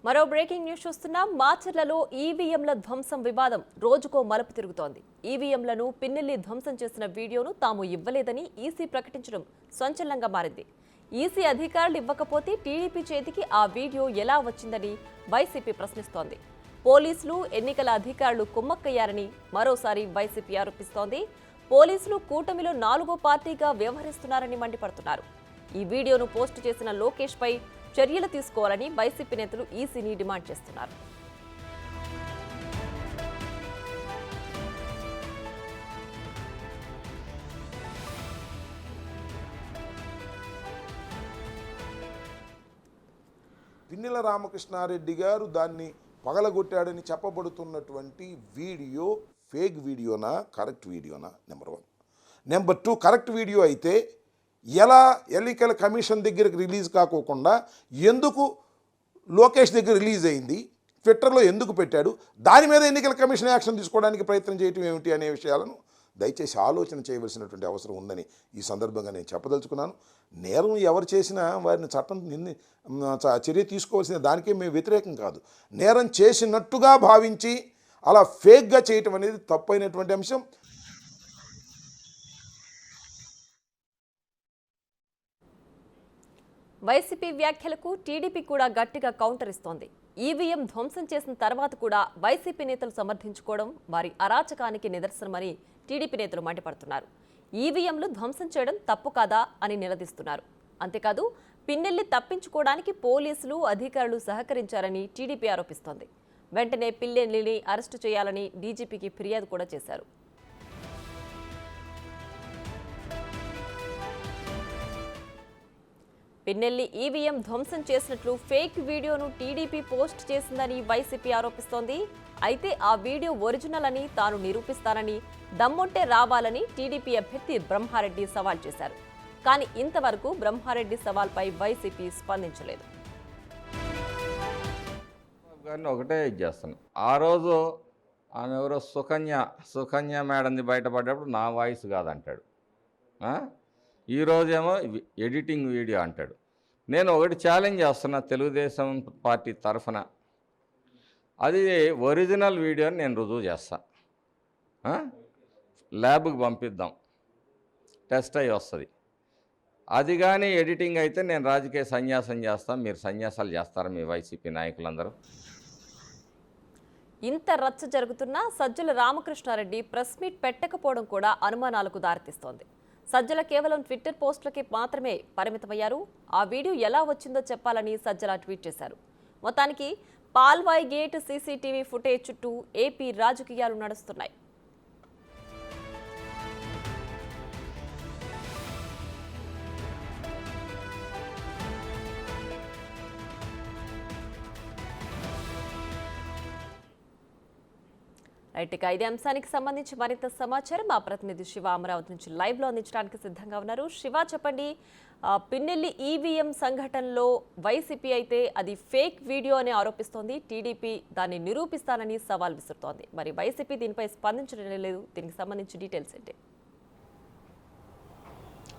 మరో breaking news చూస్తున్నాం. మాచర్లలో ఈవీఎంల ధ్వంసం వివాదం రోజుకో మలుపు తిరుగుతోంది. ఈవీఎంలను పిన్నెల్లి ధ్వంసం చేసిన వీడియోను తాము ఇవ్వలేదని ఈసీ ప్రకటించడం సంచలనంగా మారింది. ఈసీ అధికారులు ఇవ్వకపోతే టీడీపీ చేతికి ఆ వీడియో ఎలా వచ్చిందని వైసీపీ ప్రశ్నిస్తోంది. పోలీసులు, ఎన్నికల అధికారులు కుమ్మక్కయ్యారని మరోసారి వైసీపీ ఆరోపిస్తోంది. పోలీసులు కూటమిలో 4వ పార్టీగా వ్యవహరిస్తున్నారని మండిపడుతున్నారు. ఈ వీడియోను పోస్టు చేసిన లోకేష్ పై చర్యలు తీసుకోవాలని వైసీపీ నేతలు ఈసీని డిమాండ్ చేస్తున్నారు. పిన్నెల రామకృష్ణారెడ్డి గారు దాన్ని పగలగొట్టాడని చెప్పబడుతున్నటువంటి వీడియో ఫేక్ వీడియోనా, కరెక్ట్ వీడియోనా? నెంబర్ 1. నెంబర్ 2, కరెక్ట్ వీడియో అయితే ఎలా ఎన్నికల కమిషన్ దగ్గరికి రిలీజ్ కాకోకుండా ఎందుకు లోకేష్ దగ్గర రిలీజ్ అయింది, ట్విట్టర్లో ఎందుకు పెట్టాడు, దాని మీద ఎన్నికల కమిషన్ యాక్షన్ తీసుకోవడానికి ప్రయత్నం చేయటం ఏమిటి అనే విషయాలను దయచేసి ఆలోచన చేయవలసినటువంటి అవసరం ఉందని ఈ సందర్భంగా నేను చెప్పదలుచుకున్నాను. నేరం ఎవరు చేసినా వారిని చట్టం చర్య తీసుకోవాల్సిన దానికే మేము వ్యతిరేకం కాదు. నేరం చేసినట్టుగా భావించి అలా ఫేక్గా చేయటం అనేది తప్పైనటువంటి అంశం. వైసీపీ వ్యాఖ్యలకు టీడీపీ కూడా గట్టిగా కౌంటర్ ఇస్తోంది. ఈవీఎం ధ్వంసం చేసిన తర్వాత కూడా వైసీపీ నేతలు సమర్థించుకోవడం వారి అరాచకానికి నిదర్శనమని టీడీపీ నేతలు మండిపడుతున్నారు. ఈవీఎంలు ధ్వంసం చేయడం తప్పు కాదా అని నిలదీస్తున్నారు. అంతేకాదు, పిన్నెల్లి తప్పించుకోవడానికి పోలీసులు, అధికారులు సహకరించారని టీడీపీ ఆరోపిస్తోంది. వెంటనే పిన్నెల్లిని అరెస్టు చేయాలని డీజీపీకి ఫిర్యాదు కూడా చేశారు. పిన్నెల్లి ఈవీఎం ధ్వంసం చేసినట్లు ఫేక్ వీడియోను టీడీపీ పోస్ట్ చేసిందని వైసీపీ ఆరోపిస్తోంది. అయితే ఆ వీడియో ఒరిజినల్ అని తాను నిరూపిస్తానని, దమ్ముంటే రావాలని టీడీపీ అభ్యర్థి బ్రహ్మారెడ్డి సవాల్ చేశారు. కానీ ఇంతవరకు బ్రహ్మారెడ్డి సవాల్పై వైసీపీ స్పందించలేదు. ఒకటే చేస్తాను, ఆ రోజు ఆమె ఎవరో సుకన్య మేడంది బయటపడ్డప్పుడు నా వాయిస్ కాదంటాడు. ఈరోజేమో ఎడిటింగ్ వీడియో అంటాడు. నేను ఒకటి ఛాలెంజ్ చేస్తున్నా తెలుగుదేశం పార్టీ తరఫున, అది ఒరిజినల్ వీడియోని నేను రుజువు చేస్తా. ల్యాబ్కి పంపిద్దాం, టెస్ట్ అయ్యి వస్తుంది. అది కానీ ఎడిటింగ్ అయితే నేను రాజకీయ సన్యాసం చేస్తాను. మీరు సన్యాసాలు చేస్తారా మీ వైసీపీ నాయకులందరూ? ఇంత రచ్చ జరుగుతున్నా సజ్జల రామకృష్ణారెడ్డి ప్రెస్ మీట్ పెట్టకపోవడం కూడా అనుమానాలకు దారితీస్తోంది. సజ్జల కేవలం ట్విట్టర్ పోస్టులకి మాత్రమే పరిమితమయ్యారు. ఆ వీడియో ఎలా వచ్చిందో చెప్పాలని సజ్జల ట్వీట్ చేశారు. మొత్తానికి పాల్వాయ్ గేట్ సీసీటీవీ ఫుటేజ్ చుట్టూ ఏపీ రాజకీయాలు నడుస్తున్నాయి. రైట్, ఇక ఇదే అంశానికి సంబంధించి మరింత సమాచారం మా ప్రతినిధి శివ అమరావతి నుంచి లైవ్ లో అందించడానికి సిద్ధంగా ఉన్నారు. శివ, చెప్పండి, పిన్నెల్లి ఈవీఎం సంఘటనలో వైసీపీ అయితే అది ఫేక్ వీడియో అని ఆరోపిస్తోంది. టీడీపీ దాన్ని నిరూపిస్తానని సవాల్ విసురుతోంది. మరి వైసీపీ దీనిపై స్పందించడం లేదు. దీనికి సంబంధించి డీటెయిల్స్ ఏంటి?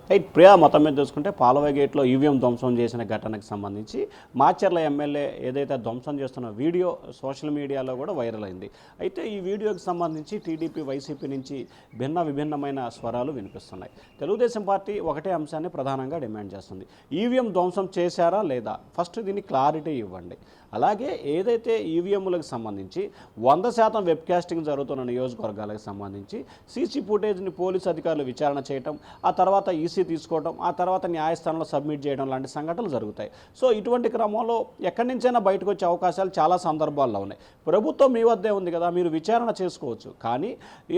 రైట్ ప్రియా, మొత్తం మీద చూసుకుంటే పాల్వాయ్ గేట్లో ఈవీఎం ధ్వంసం చేసిన ఘటనకు సంబంధించి మాచర్ల ఎమ్మెల్యే ఏదైతే ధ్వంసం చేస్తున్న వీడియో సోషల్ మీడియాలో కూడా వైరల్ అయింది. అయితే ఈ వీడియోకి సంబంధించి టీడీపీ, వైసీపీ నుంచి విభిన్నమైన స్వరాలు వినిపిస్తున్నాయి. తెలుగుదేశం పార్టీ ఒకటే అంశాన్ని ప్రధానంగా డిమాండ్ చేస్తుంది. ఈవీఎం ధ్వంసం చేశారా లేదా, ఫస్ట్ దీన్ని క్లారిటీ ఇవ్వండి. అలాగే ఏదైతే ఈవీఎంలకు సంబంధించి 100% వెబ్కాస్టింగ్ జరుగుతున్న నియోజకవర్గాలకు సంబంధించి సీసీ ఫుటేజ్ని పోలీసు అధికారులు విచారణ చేయడం, ఆ తర్వాత ఈసీ తీసుకోవడం, ఆ తర్వాత న్యాయస్థానంలో సబ్మిట్ చేయడం లాంటి సంఘటనలు జరుగుతాయి. సో ఇటువంటి క్రమంలో ఎక్కడి నుంచైనా బయటకు వచ్చే అవకాశాలు చాలా సందర్భాల్లో ఉన్నాయి. ప్రభుత్వం మీ వద్దే ఉంది కదా, మీరు విచారణ చేసుకోవచ్చు. కానీ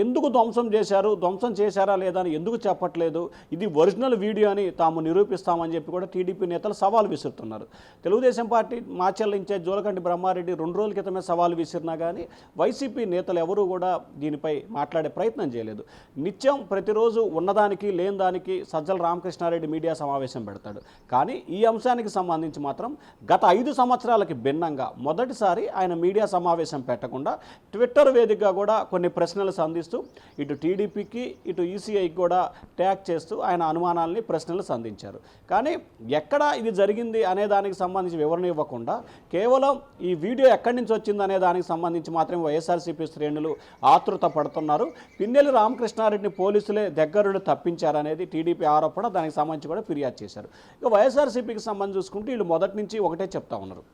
ఎందుకు ధ్వంసం చేశారా లేదా అని ఎందుకు చెప్పట్లేదు? ఇది ఒరిజినల్ వీడియో అని తాము నిరూపిస్తామని చెప్పి కూడా టీడీపీ నేతలు సవాల్ విసురుతున్నారు. తెలుగుదేశం పార్టీ మాచర్ల ఇన్ఛార్జ్ జోలకంటి బ్రహ్మారెడ్డి 2 రోజుల క్రితమే సవాల్ విసిరినా కానీ వైసీపీ నేతలు ఎవరూ కూడా దీనిపై మాట్లాడే ప్రయత్నం చేయలేదు. నిత్యం ప్రతిరోజు ఉన్నదానికి లేని దానికి సజ్జల రామకృష్ణారెడ్డి మీడియా సమావేశం పెడతాడు. కానీ ఈ అంశానికి సంబంధించి మాత్రం గత 5 సంవత్సరాలకి భిన్నంగా మొదటిసారి ఆయన మీడియా సమావేశం పెట్టకుండా ట్విట్టర్ వేదికగా కూడా కొన్ని ప్రశ్నలు సంధిస్తూ ఇటు టీడీపీకి ఇటు ఈసీఐకి కూడా ట్యాగ్ చేస్తూ ఆయన అనుమానాలని ప్రశ్నలు సంధించారు. కానీ ఎక్కడ ఇది జరిగింది అనే దానికి సంబంధించి వివరణ ఇవ్వకుండా కేవలం కేవలం ఈ వీడియో ఎక్కడి నుంచి వచ్చిందనే దానికి సంబంధించి మాత్రమే వైఎస్ఆర్సీపీ శ్రేణులు ఆతృత పడుతున్నారు. పిన్నెల్లి రామకృష్ణారెడ్డిని పోలీసులే దగ్గరుండి తప్పించారనేది టీడీపీ ఆరోపణ. దానికి సంబంధించి కూడా ఫిర్యాదు చేశారు. ఇక వైఎస్ఆర్సీపీకి సంబంధించి చూసుకుంటే వీళ్ళు మొదటి నుంచి ఒకటే చెప్తా ఉన్నారు,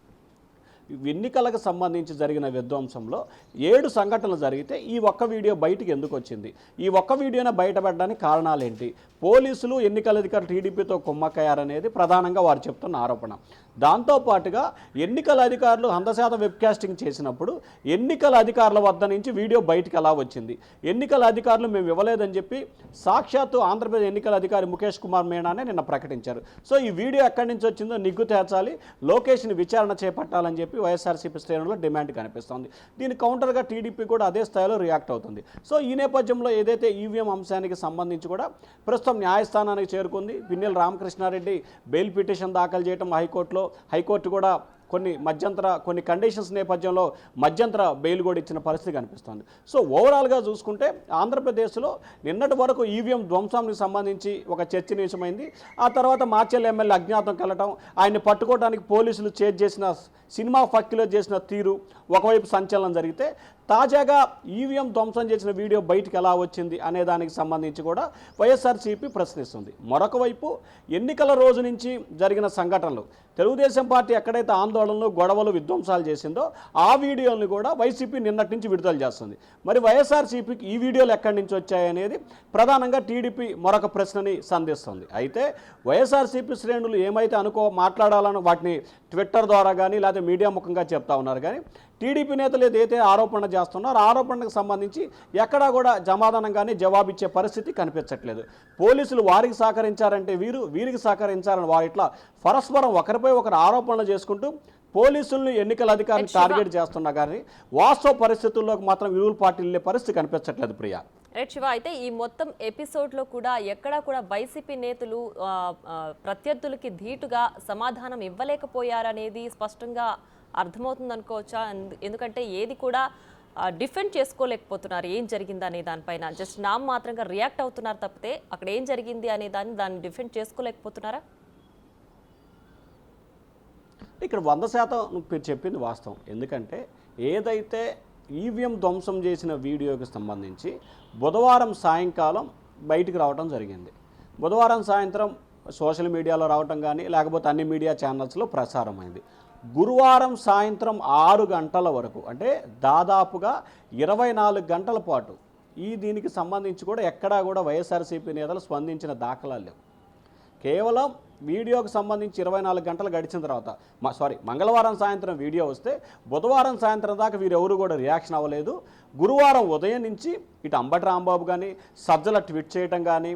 ఎన్నికలకు సంబంధించి జరిగిన విధ్వంసంలో 7 సంఘటనలు జరిగితే ఈ ఒక్క వీడియో బయటికి ఎందుకు వచ్చింది, ఈ ఒక్క వీడియోని బయటపెట్టడానికి కారణాలేంటి, పోలీసులు ఎన్నికల అధికారులు టీడీపీతో కుమ్మక్కయ్యారనేది ప్రధానంగా వారు చెప్తున్న ఆరోపణ. దాంతోపాటుగా ఎన్నికల అధికారులు 100% వెబ్కాస్టింగ్ చేసినప్పుడు ఎన్నికల అధికారుల వద్ద నుంచి వీడియో బయటికి ఎలా వచ్చింది, ఎన్నికల అధికారులు మేము ఇవ్వలేదని చెప్పి సాక్షాత్తు ఆంధ్రప్రదేశ్ ఎన్నికల అధికారి ముఖేష్ కుమార్ మీనానే నిన్న ప్రకటించారు. సో ఈ వీడియో ఎక్కడి నుంచి వచ్చిందో నిగ్గు తేల్చాలి, లోకేష్ని విచారణ చేపట్టాలని చెప్పి వైఎస్ఆర్సీపీ శ్రేణుల్లో డిమాండ్ కనిపిస్తోంది. దీని కౌంటర్గా టీడీపీ కూడా అదే స్థాయిలో రియాక్ట్ అవుతుంది. సో ఈ నేపథ్యంలో ఏదైతే ఈవీఎం అంశానికి సంబంధించి కూడా ప్రస్తుతం న్యాయస్థానానికి చేరుకుంది. పిన్నెల్లి రామకృష్ణారెడ్డి బెయిల్ పిటిషన్ దాఖలు చేయడం హైకోర్టు కూడా కొన్ని కండిషన్స్ నేపథ్యంలో మధ్యంతర బెయిల్ కూడా ఇచ్చిన పరిస్థితి కనిపిస్తుంది. సో ఓవరాల్గా చూసుకుంటే ఆంధ్రప్రదేశ్లో నిన్నటి వరకు ఈవీఎం ధ్వంసానికి సంబంధించి ఒక చర్చనీయమైంది. ఆ తర్వాత మాచర్ల ఎమ్మెల్యే అజ్ఞాతంకి వెళ్ళటం, ఆయన్ని పట్టుకోవడానికి పోలీసులు చేసిన సినిమా ఫక్కిలో చేసిన తీరు ఒకవైపు సంచలనం జరిగితే, తాజాగా ఈవీఎం ధ్వంసం చేసిన వీడియో బయటికి ఎలా వచ్చింది అనే దానికి సంబంధించి కూడా వైఎస్ఆర్సీపీ ప్రశ్నిస్తుంది. మరొక వైపు ఎన్నికల రోజు నుంచి జరిగిన సంఘటనలు, తెలుగుదేశం పార్టీ ఎక్కడైతే ఆందోళనలు, గొడవలు, విధ్వంసాలు చేసిందో ఆ వీడియోలను కూడా వైసీపీ నిన్నటి నుంచి విడుదల చేస్తుంది. మరి వైఎస్ఆర్సీపీకి ఈ వీడియోలు ఎక్కడి నుంచి వచ్చాయనేది ప్రధానంగా టీడీపీ మరొక ప్రశ్నని సంధిస్తుంది. అయితే వైఎస్ఆర్సీపీ శ్రేణులు ఏమైతే మాట్లాడాలని వాటిని ట్విట్టర్ ద్వారా కానీ లేదా మీడియా ముఖంగా చెప్తా ఉన్నారు, కానీ టీడీపీ నేతలు ఏదైతే ఆరోపణ చేస్తున్నారో ఆరోపణకు సంబంధించి ఎక్కడా కూడా సమాధానంగానే జవాబిచ్చే పరిస్థితి కనిపించట్లేదు. పోలీసులు వారికి సహకరించారంటే వీరికి సహకరించారని వారు ఇట్లా పరస్పరం ఒకరిపై ఒకరు ఆరోపణలు చేసుకుంటూ పోలీసులను ఎన్నికల అధికారిని టార్గెట్ చేస్తున్నా కానీ వాస్తవ పరిస్థితుల్లోకి మాత్రం ఇరువురు పార్టీలు వెళ్ళే పరిస్థితి కనిపించట్లేదు. ప్రియా, రైట్ శివ, అయితే ఈ మొత్తం ఎపిసోడ్లో కూడా ఎక్కడా కూడా వైసీపీ నేతలు ప్రత్యర్థులకి ధీటుగా సమాధానం ఇవ్వలేకపోయారనేది స్పష్టంగా అర్థమవుతుంది అనుకోవచ్చా? ఎందుకంటే ఏది కూడా డిఫెండ్ చేసుకోలేకపోతున్నారు ఏం జరిగింది అనే దానిపైన, జస్ట్ మాత్రంగా రియాక్ట్ అవుతున్నారు తప్పితే అక్కడ ఏం జరిగింది అనే దాన్ని డిఫెండ్ చేసుకోలేకపోతున్నారా? ఇక్కడ 100% నువ్వు చెప్పింది వాస్తవం. ఎందుకంటే ఏదైతే ఈవీఎం ధ్వంసం చేసిన వీడియోకి సంబంధించి బుధవారం సాయంకాలం బయటికి రావడం జరిగింది. బుధవారం సాయంత్రం సోషల్ మీడియాలో రావటం కానీ లేకపోతే అన్ని మీడియా ఛానల్స్లో ప్రసారమైంది. గురువారం సాయంత్రం 6 గంటల వరకు, అంటే దాదాపుగా 24 గంటల పాటు దీనికి సంబంధించి కూడా ఎక్కడా కూడా వైఎస్ఆర్సీపీ నేతలు స్పందించిన దాఖలాలు లేవు. కేవలం వీడియోకి సంబంధించి 24 గంటలు గడిచిన తర్వాత మంగళవారం సాయంత్రం వీడియో వస్తే బుధవారం సాయంత్రం దాకా వీరెవరు కూడా రియాక్షన్ అవ్వలేదు. గురువారం ఉదయం నుంచి ఇటు అంబటి రాంబాబు కానీ సజ్జల ట్వీట్ చేయటం కానీ,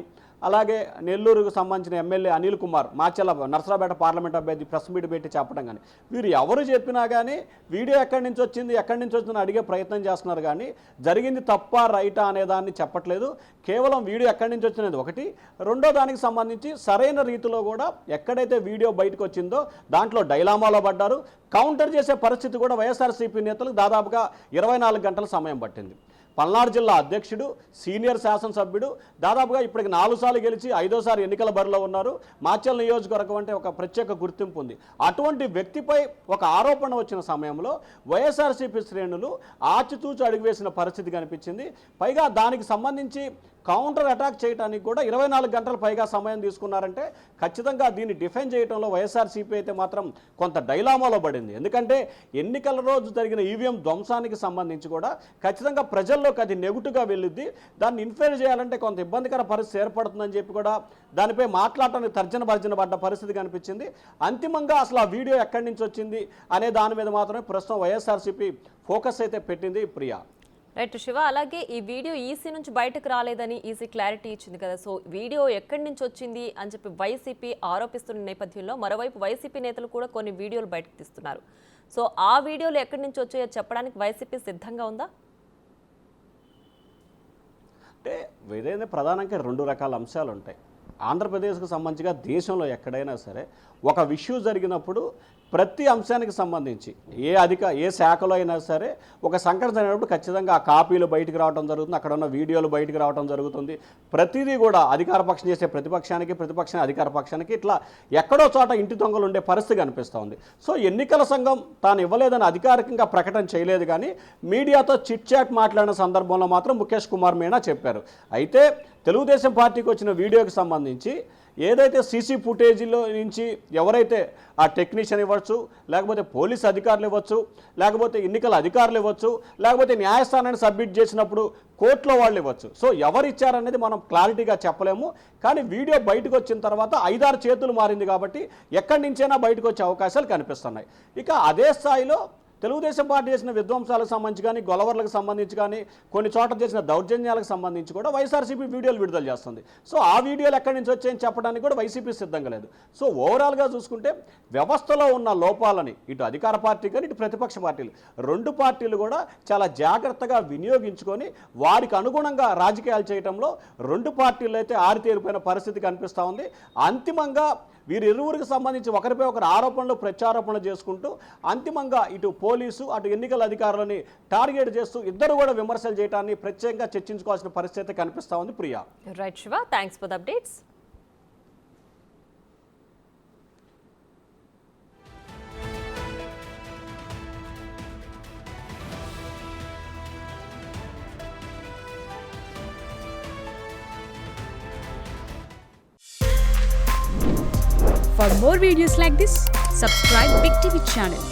అలాగే నెల్లూరుకు సంబంధించిన ఎమ్మెల్యే అనిల్ కుమార్ మాచర్ల నర్సరాపేట పార్లమెంట్ అభ్యర్థి ప్రెస్ మీట్ పెట్టి చెప్పడం కానీ, వీరు ఎవరు చెప్పినా కానీ వీడియో ఎక్కడి నుంచి వచ్చిందని అడిగే ప్రయత్నం చేస్తున్నారు, కానీ జరిగింది తప్ప రైటా అనేదాన్ని చెప్పట్లేదు. కేవలం వీడియో ఎక్కడి నుంచి వచ్చినది ఒకటి. రెండో దానికి సంబంధించి సరైన రీతిలో కూడా ఎక్కడైతే వీడియో బయటకు వచ్చిందో దాంట్లో డైలామాలో పడ్డారు. కౌంటర్ చేసే పరిస్థితి కూడా వైఎస్ఆర్సీపీ నేతలకు దాదాపుగా 24 గంటల సమయం పట్టింది. పల్నాడు జిల్లా అధ్యక్షుడు, సీనియర్ శాసనసభ్యుడు, దాదాపుగా ఇప్పటికి 4 సార్లు గెలిచి 5వ ఎన్నికల బరిలో ఉన్నారు. మాచర్ల నియోజకవర్గం అంటే ఒక ప్రత్యేక గుర్తింపు ఉంది. అటువంటి వ్యక్తిపై ఒక ఆరోపణ వచ్చిన సమయంలో వైఎస్ఆర్సీపీ శ్రేణులు ఆచితూచి అడుగు వేసిన పరిస్థితి కనిపించింది. పైగా దానికి సంబంధించి కౌంటర్ అటాక్ చేయడానికి కూడా 24 గంటల పైగా సమయం తీసుకున్నారంటే ఖచ్చితంగా దీన్ని డిఫెండ్ చేయడంలో వైఎస్ఆర్సీపీ అయితే మాత్రం కొంత డైలామాలో పడింది. ఎందుకంటే ఎన్నికల రోజు జరిగిన ఈవీఎం ధ్వంసానికి సంబంధించి కూడా ఖచ్చితంగా ప్రజల్లోకి అది నెగిటివ్గా వెళ్ళిద్ది. దాన్ని ఇన్ఫ్లుయెన్స్ చేయాలంటే కొంత ఇబ్బందికర పరిస్థితి ఏర్పడుతుందని చెప్పి కూడా దానిపై మాట్లాడటానికి తర్జన పడ్డ పరిస్థితి కనిపించింది. అంతిమంగా అసలు ఆ వీడియో ఎక్కడి నుంచి వచ్చింది అనే దాని మీద మాత్రమే ప్రస్తుతం వైఎస్ఆర్సీపీ ఫోకస్ అయితే పెట్టింది. ప్రియా, రైట్ శివ, అలాగే ఈ వీడియో ఈసీ నుంచి బయటకు రాలేదని ఈసీ క్లారిటీ ఇచ్చింది కదా, సో వీడియో ఎక్కడి నుంచి వచ్చింది అని చెప్పి వైసీపీ ఆరోపిస్తున్న నేపథ్యంలో మరోవైపు వైసీపీ నేతలు కూడా కొన్ని వీడియోలు బయటకు తీస్తున్నారు. సో ఆ వీడియోలు ఎక్కడి నుంచి వచ్చాయో చెప్పడానికి వైసీపీ సిద్ధంగా ఉందా? అంటే ఏదైనా ప్రధానంగా 2 రకాల అంశాలు ఉంటాయి. ఆంధ్రప్రదేశ్కి సంబంధించిగా దేశంలో ఎక్కడైనా సరే ఒక ఇష్యూ జరిగినప్పుడు ప్రతి అంశానికి సంబంధించి ఏ శాఖలో అయినా సరే ఒక సంఘటన జరిగినప్పుడు ఖచ్చితంగా ఆ కాపీలు బయటకు రావడం జరుగుతుంది, అక్కడ ఉన్న వీడియోలు బయటకు రావడం జరుగుతుంది. ప్రతిదీ కూడా అధికార పక్షం చేసే ప్రతిపక్షానికి, ప్రతిపక్షానికి అధికార పక్షానికి ఇట్లా ఎక్కడో చోట ఇంటి దొంగలు ఉండే పరిస్థితి కనిపిస్తూ ఉంది. సో ఎన్నికల సంఘం తాను ఇవ్వలేదని అధికారికంగా ప్రకటన చేయలేదు, కానీ మీడియాతో చిట్ చాట్ మాట్లాడిన సందర్భంలో మాత్రం ముఖేష్ కుమార్ మీనా చెప్పారు. అయితే తెలుగుదేశం పార్టీకి వచ్చిన వీడియోకి సంబంధించి ఏదైతే సీసీ ఫుటేజీలో నుంచి ఎవరైతే ఆ టెక్నీషియన్ ఇవ్వచ్చు, లేకపోతే పోలీస్ అధికారులు ఇవ్వచ్చు, లేకపోతే ఎన్నికల అధికారులు ఇవ్వచ్చు, లేకపోతే న్యాయస్థానాన్ని సబ్మిట్ చేసినప్పుడు కోర్టులో వాళ్ళు ఇవ్వచ్చు. సో ఎవరు ఇచ్చారనేది మనం క్లారిటీగా చెప్పలేము. కానీ వీడియో బయటకు వచ్చిన తర్వాత 5-6 చేతులు మారింది కాబట్టి ఎక్కడి నుంచైనా బయటకు వచ్చే అవకాశాలు కనిపిస్తున్నాయి. ఇక అదే స్థాయిలో తెలుగుదేశం పార్టీ చేసిన విధ్వంసాలకు సంబంధించి కానీ, గొలవర్లకు సంబంధించి కానీ, కొన్ని చోట్ల చేసిన దౌర్జన్యాలకు సంబంధించి కూడా వైఎస్ఆర్సీపీ వీడియోలు విడుదల చేస్తుంది. సో ఆ వీడియోలు ఎక్కడి నుంచి వచ్చాయని చెప్పడానికి కూడా వైసీపీ సిద్ధంగా లేదు. సో ఓవరాల్గా చూసుకుంటే వ్యవస్థలో ఉన్న లోపాలని ఇటు అధికార పార్టీ కానీ ఇటు ప్రతిపక్ష పార్టీలు 2 పార్టీలు కూడా చాలా జాగ్రత్తగా వినియోగించుకొని వారికి అనుగుణంగా రాజకీయాలు చేయడంలో 2 పార్టీలు అయితే ఆరితేరిపోయిన పరిస్థితి కనిపిస్తూ ఉంది. అంతిమంగా వీరిరువురికి సంబంధించి ఒకరిపై ఒకరు ఆరోపణలు ప్రత్యారోపణలు చేసుకుంటూ అంతిమంగా ఇటు పోలీసు అటు ఎన్నికల అధికారులని టార్గెట్ చేస్తూ ఇద్దరు కూడా విమర్శలు చేయడాన్ని ప్రత్యేకంగా చర్చించుకోవాల్సిన పరిస్థితి కనిపిస్తూ ఉంది. Priya. Right Shiva, thanks for the updates. For more videos like this, subscribe Big TV channel.